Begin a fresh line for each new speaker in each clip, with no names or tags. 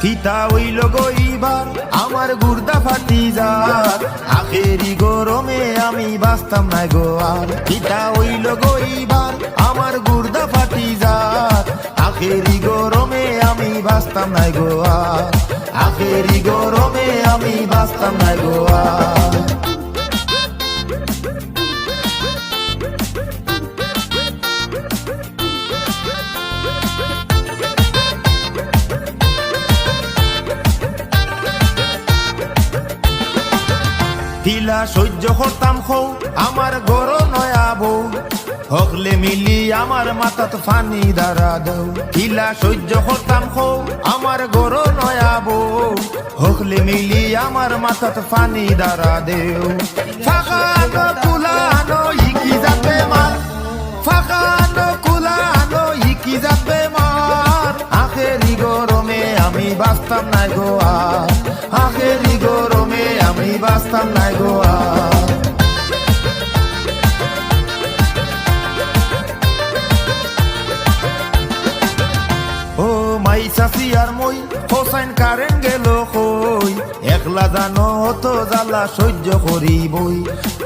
কিতা হইল গইবার আমার গুর্দা ফাটি যার আখেরি গরমে আমি বাঁচতাম না গো আর। কিতা হইল গইবার আমার গুর্দা ফাটি যার আখেরি গরমে আমি বাঁচতাম না গো আর। আখেরি গরমে আমি বাঁচতাম না গো আর। কিলা সহ্য করতাম খৌ আমার গরো নয়া বউ হকলে মিলি আমার মাথাত ফানি দাঁড়া দৌ। কিলা সহ্য করতাম খৌ আমার গরো নয়া বউ হকলে মিলি আমার মাথাত ফানি দাঁড়া দেও। ফাঁকানো কুলানো ইকি যাবে মার, ফাঁকানো কুলানো ইকি যাবে মার। আখেরি গরমে আমি বাঁচতাম না গো আর। আখেরি গরমে আমি বাঁচতাম না গো আর। ও মাই চাচি আর মই হোসাইন কারেন গেল কই একলা জানো তো জ্বালা সহ্য করিবই।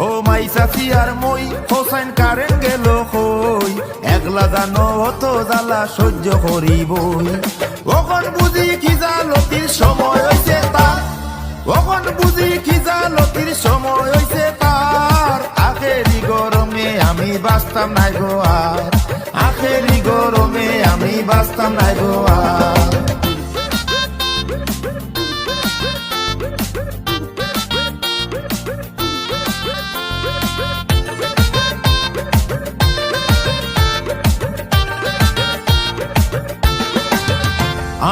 ও মাই চাচি আর মই হোসাইন কারেন গেল কই একলা জানো তো জ্বালা সহ্য করিবই। ওখন বুঝি কি জালতির সময় হইছে তার, ওখন বুঝি কি জালতির সময় হইছে তার। আখেরি গরমে আমি বাঁচতাম না গো আর। আখেরি গরমে আমি বাঁচতাম না গো আর।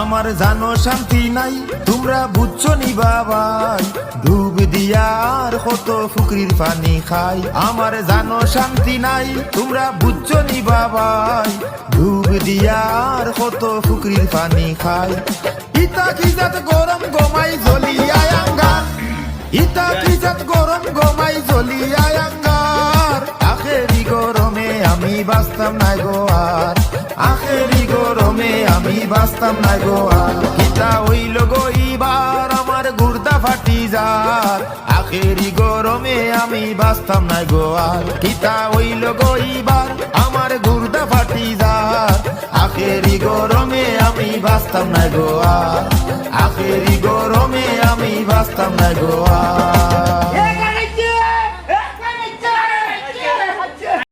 আমার জানো শান্তি নাই তোমরা বুঝছো নি বাবাই, ডুব দিয়ার কত ফুকরির পানি খাই। আমার জানো শান্তি নাই তোমরা বুঝছো নি বাবাই, ডুব দিয়ার কত ফুকরির পানি খাই। ইতা খিজাত গরম গমাই জ্বলিয়ায় আঙ্গার, ইতা খিজাত গরম গমাই জ্বলিয়ায় আঙ্গার। আখেরি গরমে আমি বাঁচতাম না গো আর। আখেরি গরমে আমি বাঁচতাম না গো আর। কিতা হইল গইবার আমার গুর্দা ফাটি যার আখেরি গরমে আমি বাঁচতাম না গো আর। কিতা হইল গইবার আমার গুর্দা ফাটি যার আখেরি গরমে আমি বাঁচতাম না গো আর। আখেরি গরমে আমি বাঁচতাম না গো আর।